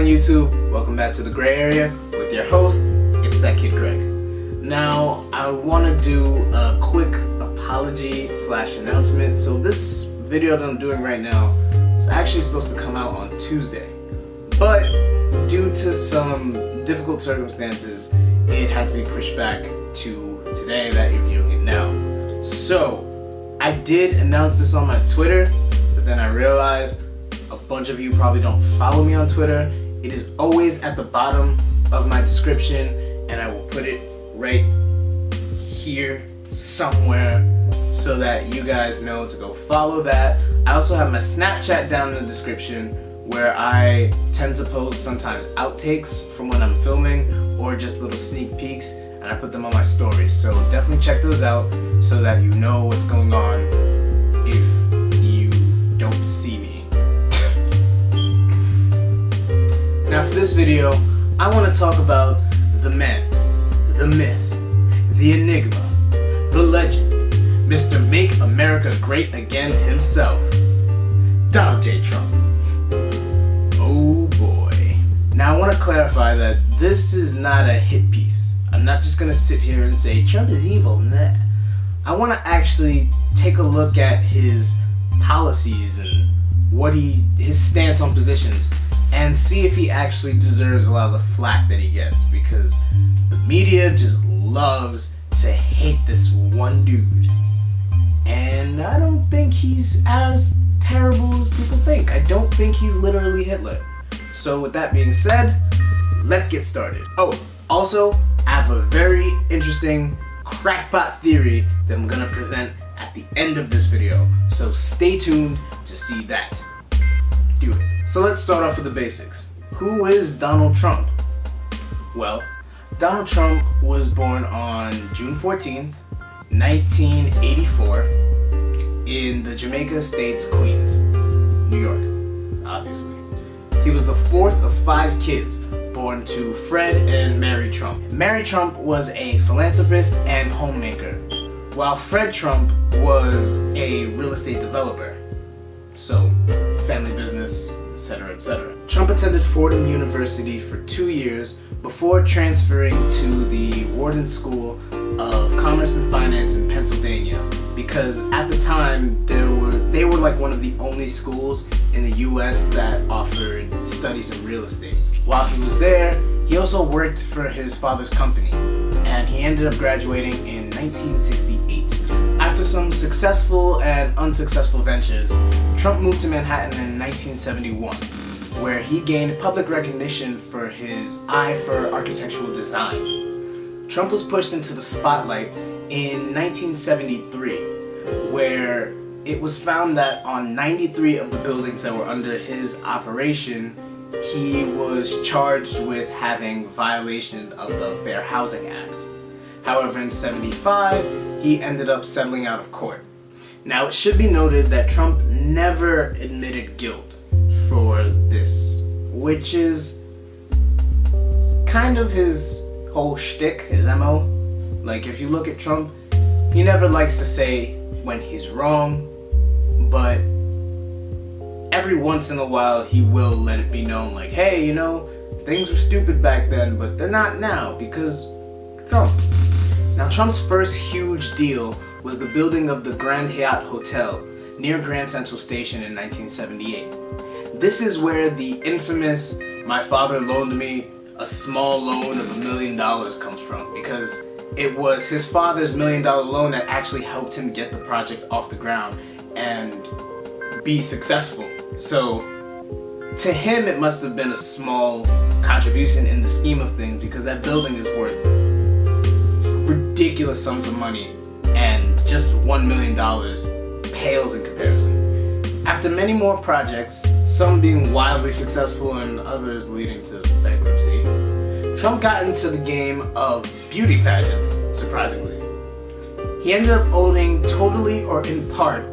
YouTube? Welcome back to the gray area with your host, It's That Kid Greg. Now, I want to do a quick apology / announcement. So this video that I'm doing right now is actually supposed to come out on Tuesday, but due to some difficult circumstances, it had to be pushed back to today that you're viewing it now. So I did announce this on my Twitter, but then I realized a bunch of you probably don't follow me on Twitter. It is always at the bottom of my description, and I will put it right here somewhere so that you guys know to go follow that. I also have my Snapchat down in the description, where I tend to post sometimes outtakes from when I'm filming or just little sneak peeks, and I put them on my stories. So definitely check those out so that you know what's going on if you don't see me. Now for this video, I want to talk about the man, the myth, the enigma, the legend, Mr. Make America Great Again himself, Donald J. Trump. Oh boy. Now I want to clarify that this is not a hit piece. I'm not just going to sit here and say Trump is evil. Nah. I want to actually take a look at his policies and his stance on positions, and see if he actually deserves a lot of the flack that he gets, because the media just loves to hate this one dude. And I don't think he's as terrible as people think. I don't think he's literally Hitler. So with that being said, let's get started. Oh, also, I have a very interesting crackpot theory that I'm gonna present at the end of this video. So stay tuned to see that. Do it. So let's start off with the basics. Who is Donald Trump? Well, Donald Trump was born on June 14th, 1984 in the Jamaica States, Queens, New York, obviously. He was the fourth of 5 kids born to Fred and Mary Trump. Mary Trump was a philanthropist and homemaker, while Fred Trump was a real estate developer. So, family business, etc., etc. Trump attended Fordham University for 2 years before transferring to the Wharton School of Commerce and Finance in Pennsylvania, because at the time they were like one of the only schools in the US that offered studies in real estate. While he was there, he also worked for his father's company, and he ended up graduating in 1968. After some successful and unsuccessful ventures, Trump moved to Manhattan in 1971, where he gained public recognition for his eye for architectural design. Trump was pushed into the spotlight in 1973, where it was found that on 93 of the buildings that were under his operation, he was charged with having violations of the Fair Housing Act. However, in 75, he ended up settling out of court. Now, it should be noted that Trump never admitted guilt for this, which is kind of his whole shtick, his MO. Like, if you look at Trump, he never likes to say when he's wrong, but every once in a while he will let it be known, like, hey, you know, things were stupid back then, but they're not now because Trump. Now, Trump's first huge deal was the building of the Grand Hyatt Hotel near Grand Central Station in 1978. This is where the infamous "my father loaned me a small loan of $1 million" comes from, because it was his father's $1 million loan that actually helped him get the project off the ground and be successful. So to him, it must have been a small contribution in the scheme of things, because that building is worth ridiculous sums of money, and just $1 million pales in comparison. After many more projects, some being wildly successful and others leading to bankruptcy, Trump got into the game of beauty pageants, surprisingly. He ended up owning, totally or in part,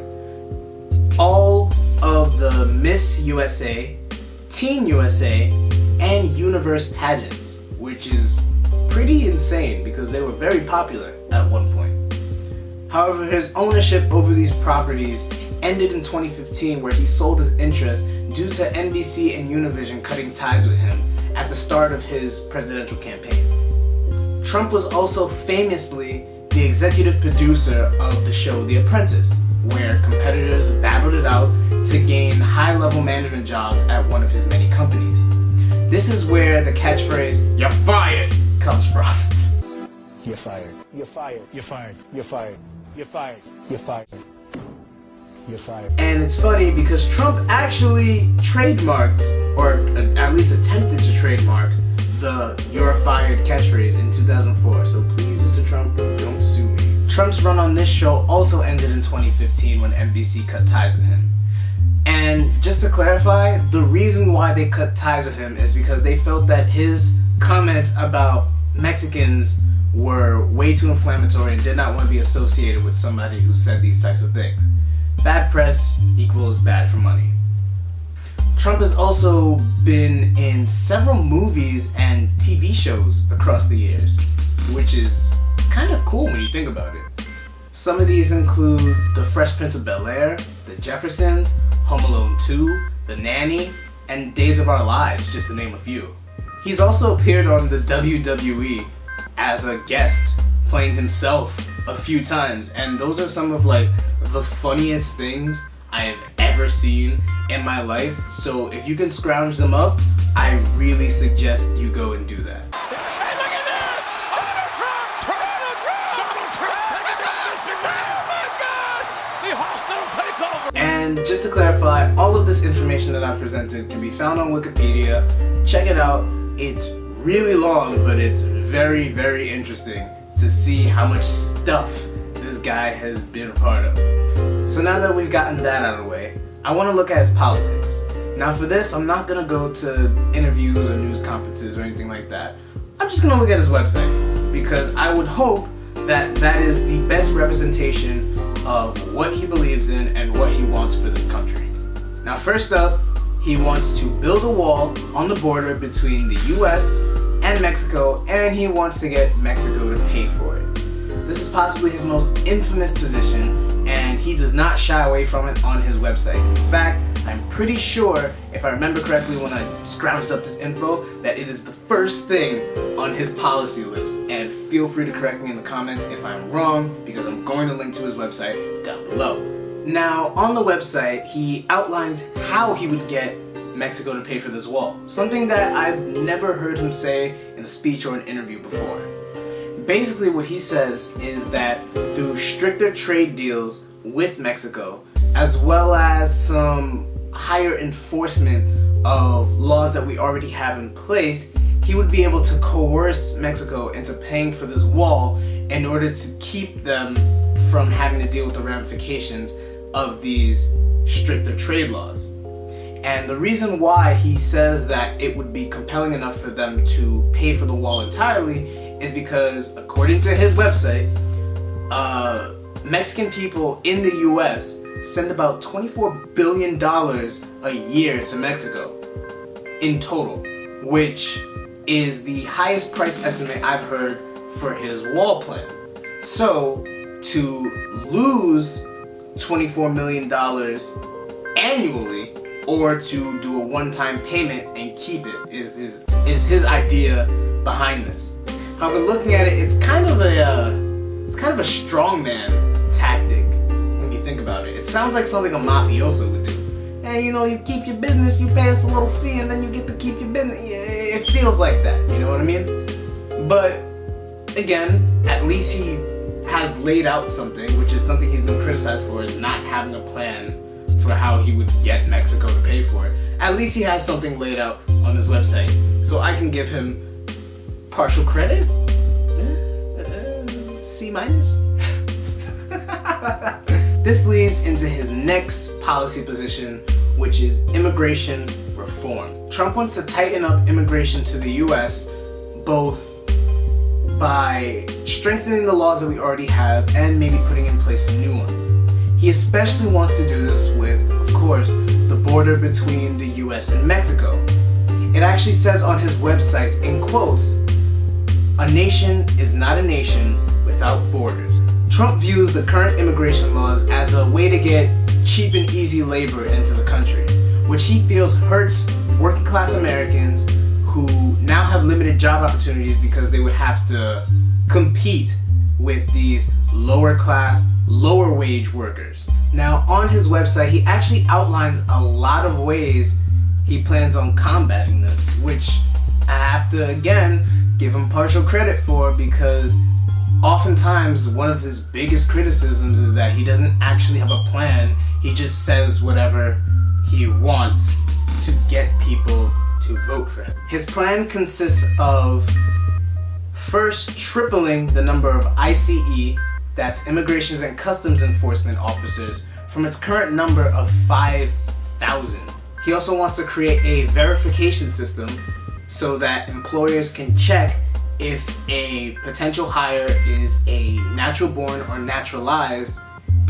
all of the Miss USA, Teen USA, and Universe pageants, which is pretty insane because they were very popular at one point. However, his ownership over these properties ended in 2015, where he sold his interest due to NBC and Univision cutting ties with him at the start of his presidential campaign. Trump was also famously the executive producer of the show The Apprentice, where competitors battled it out to gain high-level management jobs at one of his many companies. This is where the catchphrase, "You're fired," comes from. You're fired. You're fired. You're fired. You're fired. You're fired. You're fired. You're fired. And it's funny because Trump actually trademarked, or at least attempted to trademark, the "You're fired" catchphrase in 2004. So please, Mr. Trump, don't sue me. Trump's run on this show also ended in 2015 when NBC cut ties with him. And just to clarify, the reason why they cut ties with him is because they felt that his comment about Mexicans were way too inflammatory and did not want to be associated with somebody who said these types of things. Bad press equals bad for money. Trump has also been in several movies and TV shows across the years, which is kind of cool when you think about it. Some of these include The Fresh Prince of Bel-Air, The Jeffersons, Home Alone 2, The Nanny, and Days of Our Lives, just to name a few. He's also appeared on the WWE as a guest, playing himself a few times, and those are some of the funniest things I have ever seen in my life. So if you can scrounge them up, I really suggest you go and do that. Hey, look at this! Donald Trump! Donald Trump! Donald Trump taking down Mr. Greg! Oh my God! The hostile takeover! And just to clarify, all of this information that I presented can be found on Wikipedia. Check it out. It's really long, but it's very, very interesting to see how much stuff this guy has been a part of. So now that we've gotten that out of the way, I want to look at his politics. Now for this, I'm not going to go to interviews or news conferences or anything like that. I'm just going to look at his website, because I would hope that that is the best representation of what he believes in and what he wants for this country. Now first up, he wants to build a wall on the border between the US and Mexico, and he wants to get Mexico to pay for it. This is possibly his most infamous position, and he does not shy away from it on his website. In fact, I'm pretty sure, if I remember correctly when I scrounged up this info, that it is the first thing on his policy list. And feel free to correct me in the comments if I'm wrong, because I'm going to link to his website down below. Now, on the website, he outlines how he would get Mexico to pay for this wall, something that I've never heard him say in a speech or an interview before. Basically what he says is that through stricter trade deals with Mexico, as well as some higher enforcement of laws that we already have in place, he would be able to coerce Mexico into paying for this wall in order to keep them from having to deal with the ramifications of these stricter trade laws. And the reason why he says that it would be compelling enough for them to pay for the wall entirely is because, according to his website, Mexican people in the US send about $24 billion a year to Mexico in total, which is the highest price estimate I've heard for his wall plan. So to lose $24 million annually, or to do a one-time payment and keep it, is his idea behind this. However, looking at it, it's kind of a strongman tactic when you think about it. It sounds like something a mafioso would do. And you keep your business, you pay us a little fee, and then you get to keep your business. It feels like that, you know what I mean? But again, at least he has laid out something, which is something he's been criticized for, is not having a plan for how he would get Mexico to pay for it. At least he has something laid out on his website, so I can give him partial credit. C-. This leads into his next policy position, which is immigration reform. Trump wants to tighten up immigration to the US, both by strengthening the laws that we already have and maybe putting in place new ones. He especially wants to do this with, of course, the border between the US and Mexico. It actually says on his website, in quotes, "A nation is not a nation without borders." Trump views the current immigration laws as a way to get cheap and easy labor into the country, which he feels hurts working class Americans who now have limited job opportunities because they would have to compete with these lower class, lower wage workers. Now, on his website, he actually outlines a lot of ways he plans on combating this, which I have to, again, give him partial credit for, because oftentimes one of his biggest criticisms is that he doesn't actually have a plan. He just says whatever he wants to get people to vote for him. His plan consists of first tripling the number of ICE, that's Immigrations and Customs Enforcement officers, from its current number of 5,000. He also wants to create a verification system so that employers can check if a potential hire is a natural born or naturalized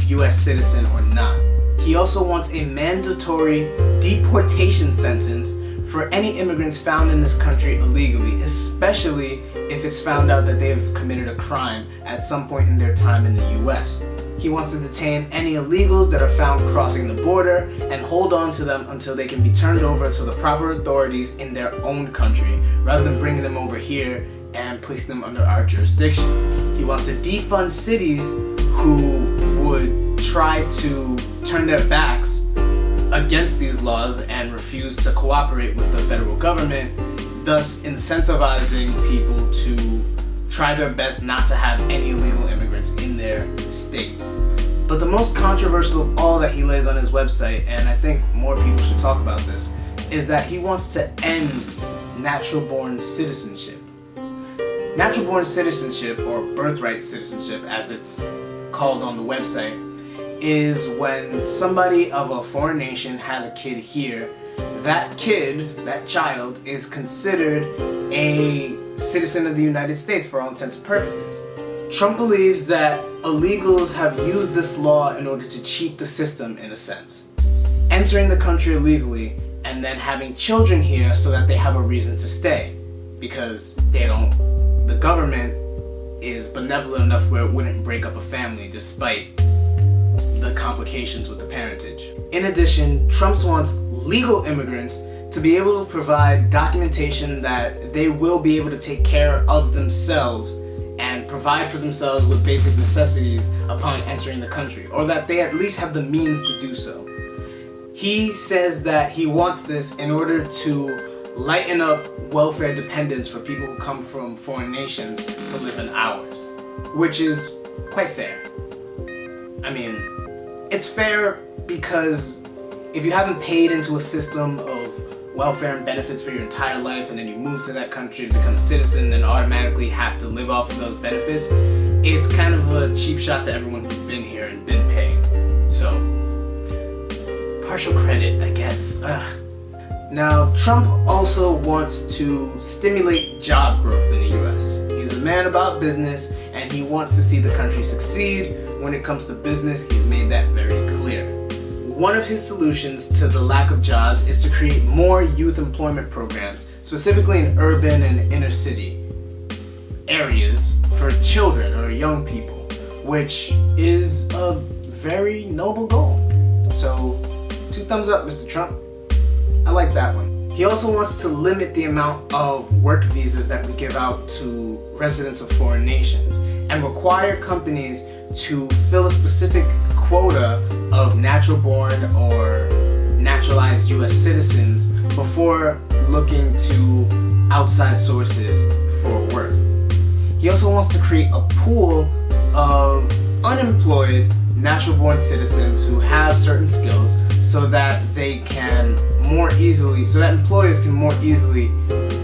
US citizen or not. He also wants a mandatory deportation sentence for any immigrants found in this country illegally, especially if it's found out that they've committed a crime at some point in their time in the US. He wants to detain any illegals that are found crossing the border and hold on to them until they can be turned over to the proper authorities in their own country, rather than bringing them over here and placing them under our jurisdiction. He wants to defund cities who would try to turn their backs against these laws and refuse to cooperate with the federal government, thus incentivizing people to try their best not to have any illegal immigrants in their state. But the most controversial of all that he lays on his website, and I think more people should talk about this, is that he wants to end natural-born citizenship. Natural-born citizenship, or birthright citizenship as it's called on the website, is when somebody of a foreign nation has a kid here. That kid, that child, is considered a citizen of the United States for all intents and purposes. Trump believes that illegals have used this law in order to cheat the system, in a sense, entering the country illegally and then having children here so that they have a reason to stay, because the government is benevolent enough where it wouldn't break up a family despite the complications with the parentage. In addition, Trump wants legal immigrants to be able to provide documentation that they will be able to take care of themselves and provide for themselves with basic necessities upon entering the country, or that they at least have the means to do so. He says that he wants this in order to lighten up welfare dependence for people who come from foreign nations to live in ours, which is quite fair. I mean, it's fair because if you haven't paid into a system of welfare and benefits for your entire life and then you move to that country to become a citizen and automatically have to live off of those benefits, it's kind of a cheap shot to everyone who's been here and been paying. So, partial credit, I guess. Ugh. Now, Trump also wants to stimulate job growth in the US. He's a man about business and he wants to see the country succeed. When it comes to business, he's made that very clear. One of his solutions to the lack of jobs is to create more youth employment programs, specifically in urban and inner city areas for children or young people, which is a very noble goal. So, 2 thumbs up, Mr. Trump. I like that one. He also wants to limit the amount of work visas that we give out to residents of foreign nations and require companies to fill a specific quota of natural-born or naturalized US citizens before looking to outside sources for work. He also wants to create a pool of unemployed natural-born citizens who have certain skills so that employers can more easily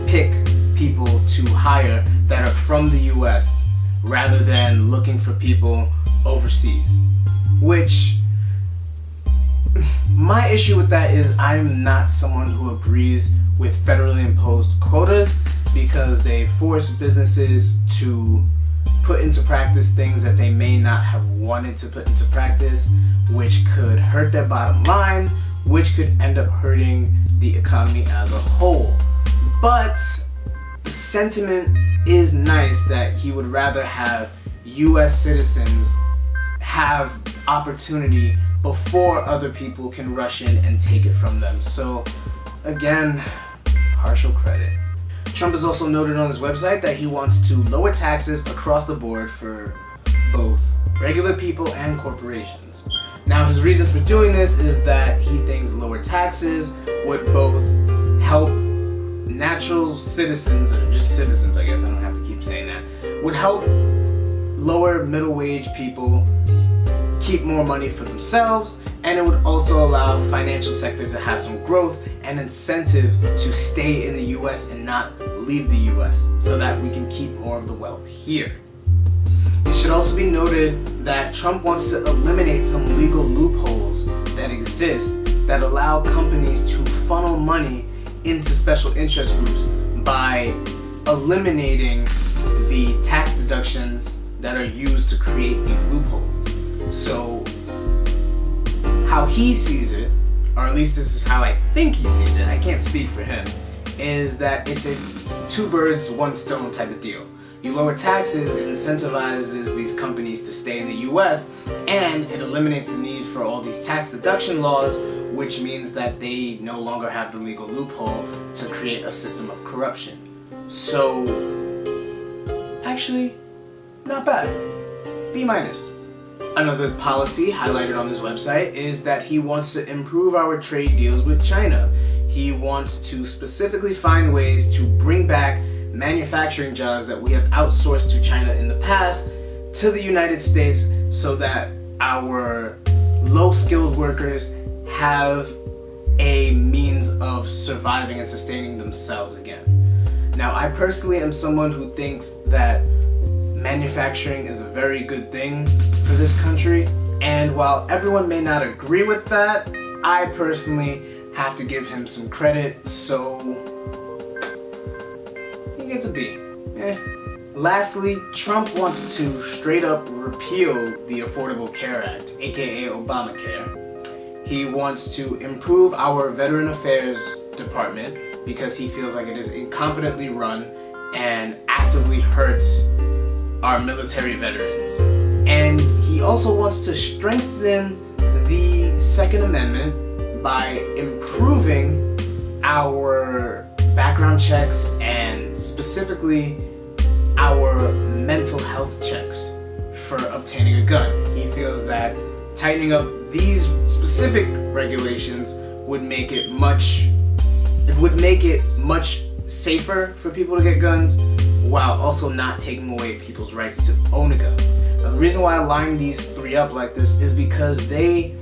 pick people to hire that are from the US rather than looking for people overseas. Which, my issue with that is I'm not someone who agrees with federally imposed quotas, because they force businesses to put into practice things that they may not have wanted to put into practice, which could hurt their bottom line, which could end up hurting the economy as a whole. But the sentiment is nice that he would rather have US citizens have opportunity before other people can rush in and take it from them. So again, partial credit. Trump has also noted on his website that he wants to lower taxes across the board for both regular people and corporations. Now, his reason for doing this is that he thinks lower taxes would both help natural citizens, or just citizens, I guess, I don't have to keep saying that, would help lower middle wage people keep more money for themselves, and it would also allow financial sector to have some growth and incentive to stay in the US and not leave the US, so that we can keep more of the wealth here. It should also be noted that Trump wants to eliminate some legal loopholes that exist that allow companies to funnel money into special interest groups by eliminating the tax deductions that are used to create these loopholes. So how he sees it, or at least this is how I think he sees it, I can't speak for him, is that it's a two birds, one stone type of deal. You lower taxes, it incentivizes these companies to stay in the US, and it eliminates the need for all these tax deduction laws, which means that they no longer have the legal loophole to create a system of corruption. So, actually, not bad. B-. Another policy highlighted on his website is that he wants to improve our trade deals with China. He wants to specifically find ways to bring back manufacturing jobs that we have outsourced to China in the past to the United States, so that our low-skilled workers have a means of surviving and sustaining themselves again. Now, I personally am someone who thinks that manufacturing is a very good thing for this country, and while everyone may not agree with that, I personally have to give him some credit, so he gets a B. Lastly, Trump wants to straight up repeal the Affordable Care Act, aka Obamacare. He wants to improve our Veteran Affairs Department because he feels like it is incompetently run and actively hurts our military veterans. And he also wants to strengthen the Second Amendment by improving our background checks and specifically our mental health checks for obtaining a gun. He feels that tightening up these specific regulations would make it much safer for people to get guns, while also not taking away people's rights to own a gun. Now, the reason why I line these three up like this is because they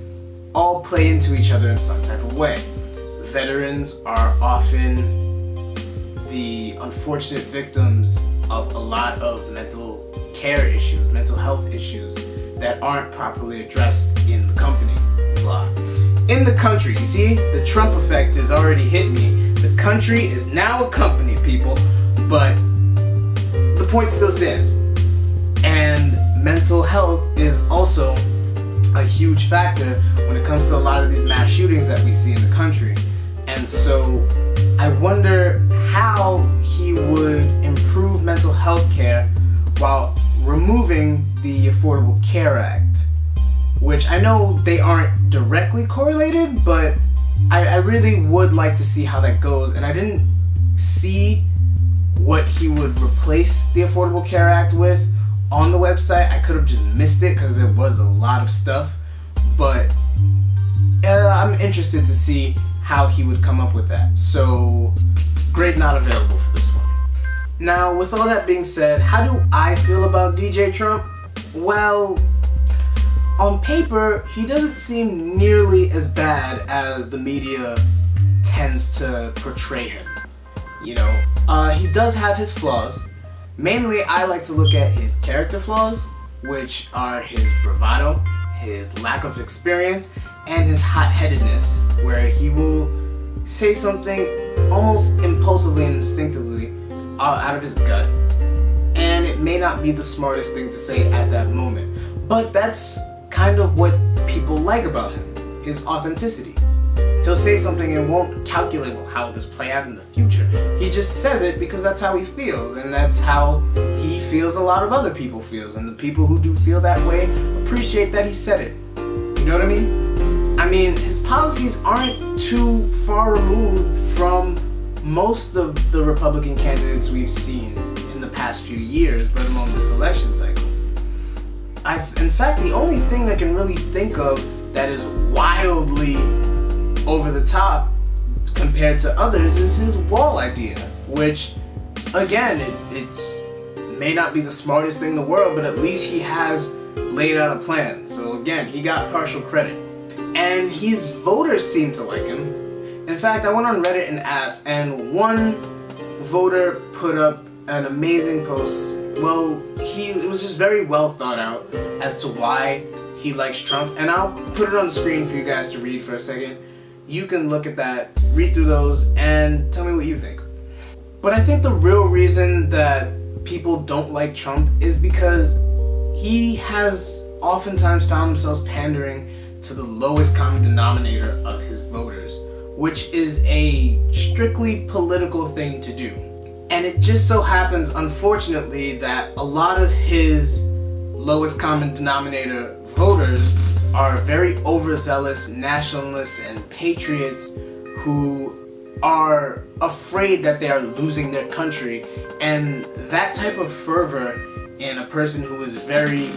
all play into each other in some type of way. Veterans are often the unfortunate victims of a lot of mental care issues, mental health issues that aren't properly addressed in the company. Blah. In the country, you see, the Trump effect has already hit me. The country is now a company, people, but the point still stands. And mental health is also a huge factor when it comes to a lot of these mass shootings that we see in the country. And so I wonder how he would improve mental health care while removing the Affordable Care Act, which I know they aren't directly correlated, but I really would like to see how that goes. And I didn't see what he would replace the Affordable Care Act with on the website. I could have just missed it because there was a lot of stuff, but I'm interested to see how he would come up with that. So, grade not available for this one. Now, with all that being said, how do I feel about DJ Trump? Well, on paper, he doesn't seem nearly as bad as the media tends to portray him. You know, he does have his flaws. Mainly, I like to look at his character flaws, which are his bravado, his lack of experience, and his hot-headedness, where he will say something almost impulsively and instinctively out of his gut, and it may not be the smartest thing to say at that moment. But that's kind of what people like about him, his authenticity. He'll say something and won't calculate how will this play out in the future. He just says it because that's how he feels, and that's how he feels a lot of other people feels, and the people who do feel that way appreciate that he said it. You know what I mean? I mean, his policies aren't too far removed from most of the Republican candidates we've seen in the past few years, let alone this election cycle. In fact, the only thing I can really think of that is wildly over the top compared to others is his wall idea, which, again, it may not be the smartest thing in the world, but at least he has laid out a plan. So again, he got partial credit. And his voters seem to like him. In fact, I went on Reddit and asked, and one voter put up an amazing post. Well, it was just very well thought out as to why he likes Trump, and I'll put it on the screen for you guys to read for a second. You can look at that, read through those, and tell me what you think. But I think the real reason that people don't like Trump is because he has oftentimes found himself pandering to the lowest common denominator of his voters, which is a strictly political thing to do. And it just so happens, unfortunately, that a lot of his lowest common denominator voters are very overzealous nationalists and patriots who are afraid that they are losing their country. And that type of fervor in a person who is very,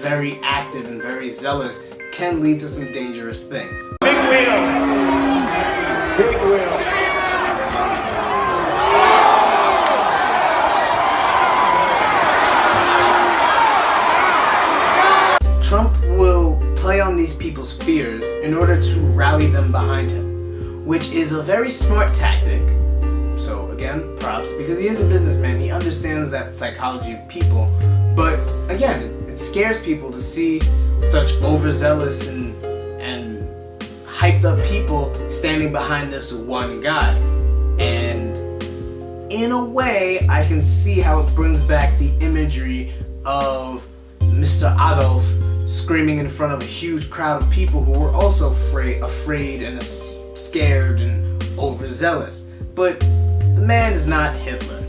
very active and very zealous can lead to some dangerous things. Big wheel. Big wheel. Trump will play on these people's fears in order to rally them behind him, which is a very smart tactic. So again, props, because he is a businessman, he understands that psychology of people. But again, it scares people to see such overzealous and hyped up people standing behind this one guy. And in a way, I can see how it brings back the imagery of Mr. Adolf screaming in front of a huge crowd of people who were also afraid and scared and overzealous. But the man is not Hitler.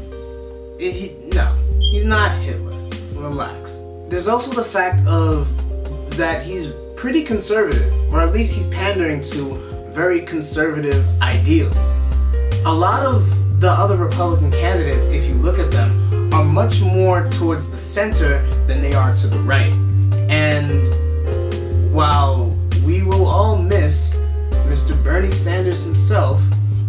No, he's not Hitler. Relax. There's also the fact of that he's pretty conservative, or at least he's pandering to very conservative ideals. A lot of the other Republican candidates, if you look at them, are much more towards the center than they are to the right. And while we will all miss Mr. Bernie Sanders himself,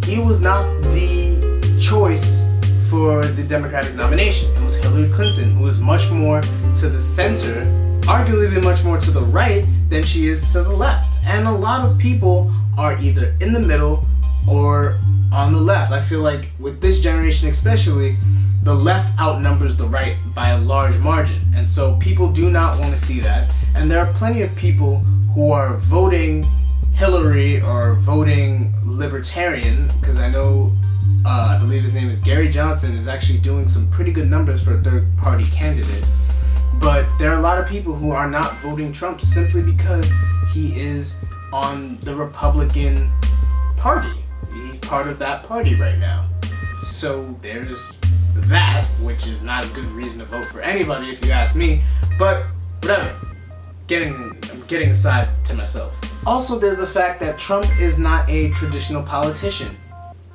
he was not the choice for the Democratic nomination. It was Hillary Clinton, who is much more to the center, arguably much more to the right than she is to the left. And a lot of people are either in the middle or on the left. I feel like with this generation especially, the left outnumbers the right by a large margin. And so people do not want to see that. And there are plenty of people who are voting Hillary or voting Libertarian, because I know, I believe his name is Gary Johnson, is actually doing some pretty good numbers for a third-party candidate. But there are a lot of people who are not voting Trump simply because he is on the Republican Party. He's part of that party right now. So there's that, which is not a good reason to vote for anybody if you ask me, but whatever. I'm getting aside to myself. Also, there's the fact that Trump is not a traditional politician.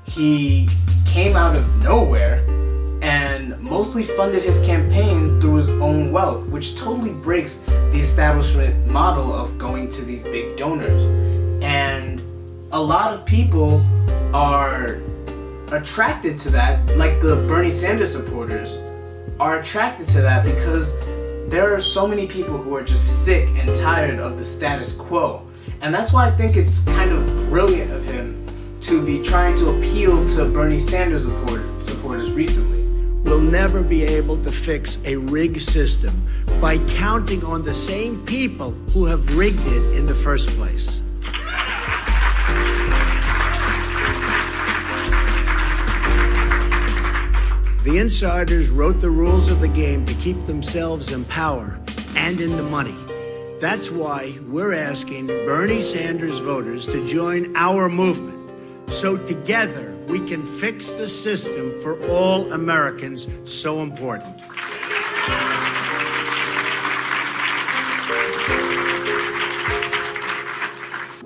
He came out of nowhere and mostly funded his campaign through his own wealth, which totally breaks the establishment model of going to these big donors. And a lot of people are attracted to that, like the Bernie Sanders supporters are attracted to that because there are so many people who are just sick and tired of the status quo. And that's why I think it's kind of brilliant of him to be trying to appeal to Bernie Sanders supporters recently. We'll never be able to fix a rigged system by counting on the same people who have rigged it in the first place. The insiders wrote the rules of the game to keep themselves in power and in the money. That's why we're asking Bernie Sanders voters to join our movement, so together we can fix the system for all Americans so important.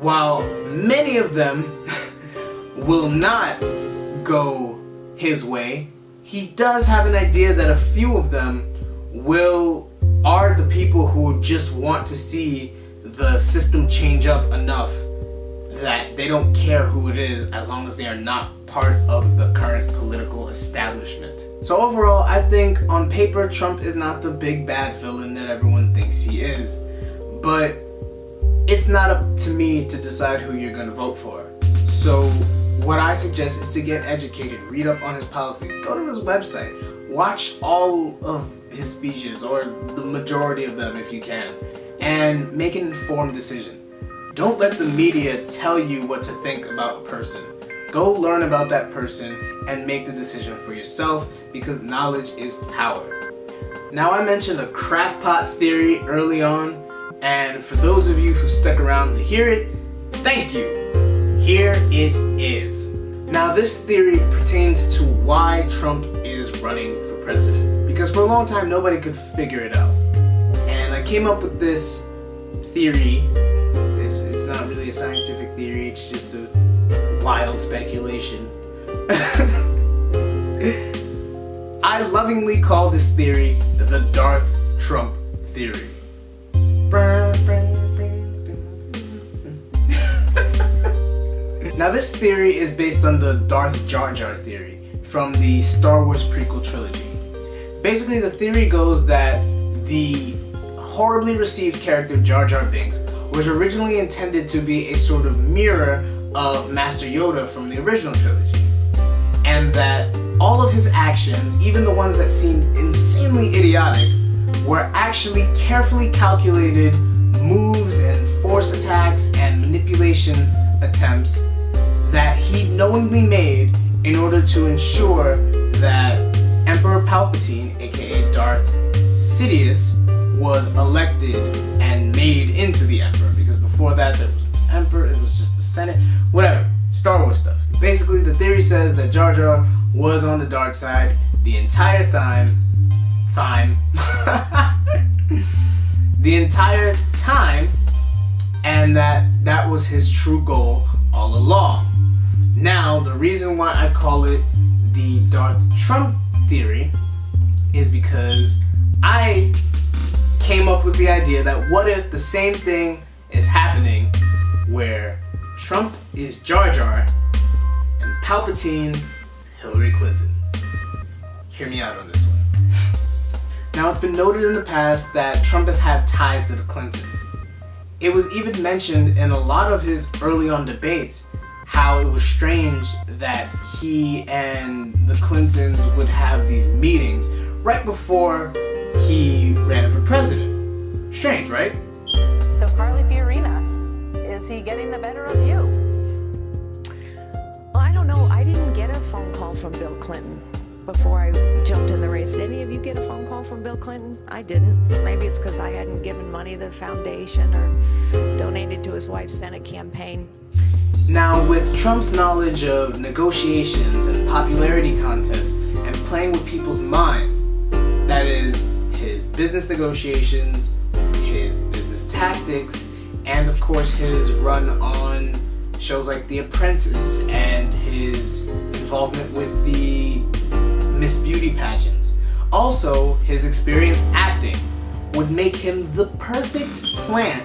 while many of them will not go his way, he does have an idea that a few of them are the people who just want to see the system change up enough that they don't care who it is as long as they are not part of the current political establishment. So overall, I think on paper Trump is not the big bad villain that everyone thinks he is, but it's not up to me to decide who you're going to vote for. So what I suggest is to get educated, read up on his policies, go to his website, watch all of his speeches, or the majority of them if you can, and make an informed decision. Don't let the media tell you what to think about a person. Go learn about that person and make the decision for yourself, because knowledge is power. Now, I mentioned a crackpot theory early on, and for those of you who stuck around to hear it, thank you. Here it is. Now, this theory pertains to why Trump is running for president, because for a long time nobody could figure it out. And I came up with this theory. It's not really a scientific theory, it's just a wild speculation. I lovingly call this theory the Darth Trump theory. Now, this theory is based on the Darth Jar Jar theory from the Star Wars prequel trilogy. Basically, the theory goes that the horribly received character Jar Jar Binks was originally intended to be a sort of mirror of Master Yoda from the original trilogy, and that all of his actions, even the ones that seemed insanely idiotic, were actually carefully calculated moves and force attacks and manipulation attempts that he knowingly made in order to ensure that Emperor Palpatine, aka Darth Sidious, was elected and made into the Emperor, because before that there was an Emperor, it was just the Senate, whatever, Star Wars stuff. Basically, the theory says that Jar Jar was on the dark side the entire time, and that was his true goal all along. Now, the reason why I call it the Darth Trump theory is because I came up with the idea that what if the same thing is happening where Trump is Jar Jar and Palpatine is Hillary Clinton? Hear me out on this one. Now, it's been noted in the past that Trump has had ties to the Clintons. It was even mentioned in a lot of his early on debates how it was strange that he and the Clintons would have these meetings right before he ran for president. Strange, right? So Carly Fiorina, is he getting the better of you? Well, I don't know. I didn't get a phone call from Bill Clinton before I jumped in the race. Did any of you get a phone call from Bill Clinton? I didn't. Maybe it's because I hadn't given money to the foundation or donated to his wife's Senate campaign. Now, with Trump's knowledge of negotiations and popularity contests and playing with people's minds, that is, his business negotiations, his business tactics, and of course his run on shows like The Apprentice and his involvement with the Miss Beauty pageants. Also, his experience acting would make him the perfect plant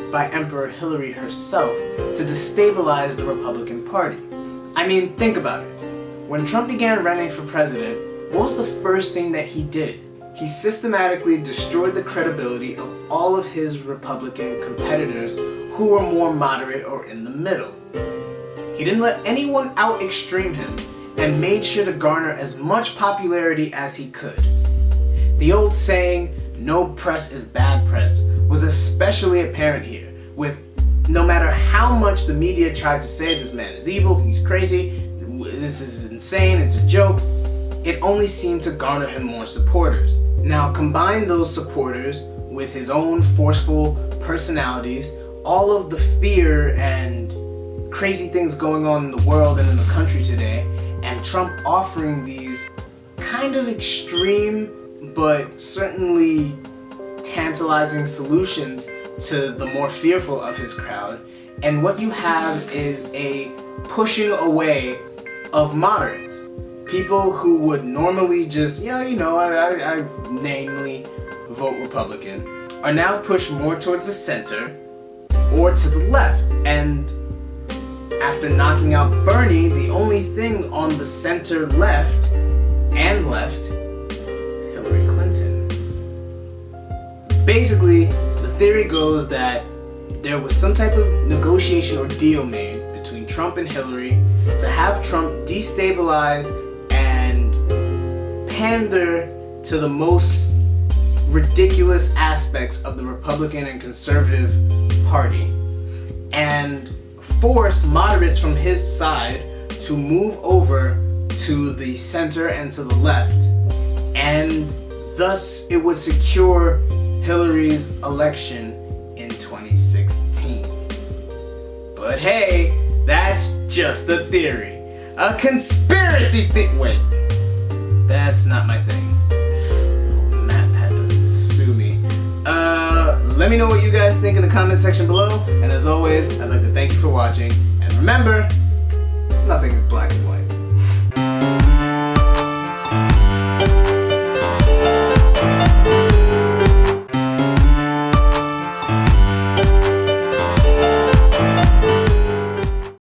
by Emperor Hillary herself to destabilize the Republican Party. I mean, think about it. When Trump began running for president, what was the first thing that he did? He systematically destroyed the credibility of all of his Republican competitors who were more moderate or in the middle. He didn't let anyone out-extreme him and made sure to garner as much popularity as he could. The old saying, "no press is bad press," was especially apparent here, with no matter how much the media tried to say this man is evil, he's crazy, this is insane, it's a joke, it only seemed to garner him more supporters. Now, combine those supporters with his own forceful personalities, all of the fear and crazy things going on in the world and in the country today, and Trump offering these kind of extreme but certainly tantalizing solutions to the more fearful of his crowd, And what you have is a pushing away of moderates. People who would normally just, I namely vote Republican, are now pushed more towards the center or to the left. And after knocking out Bernie, the only thing on the center left and left is Hillary Clinton. Basically, the theory goes that there was some type of negotiation or deal made between Trump and Hillary to have Trump destabilize and pander to the most ridiculous aspects of the Republican and conservative party and force moderates from his side to move over to the center and to the left, and thus it would secure Hillary's election in 2016. But hey, that's just a theory. A conspiracy wait, that's not my thing. MatPat doesn't sue me. Let me know what you guys think in the comment section below, and as always, I'd like to thank you for watching, and remember, nothing is black and white.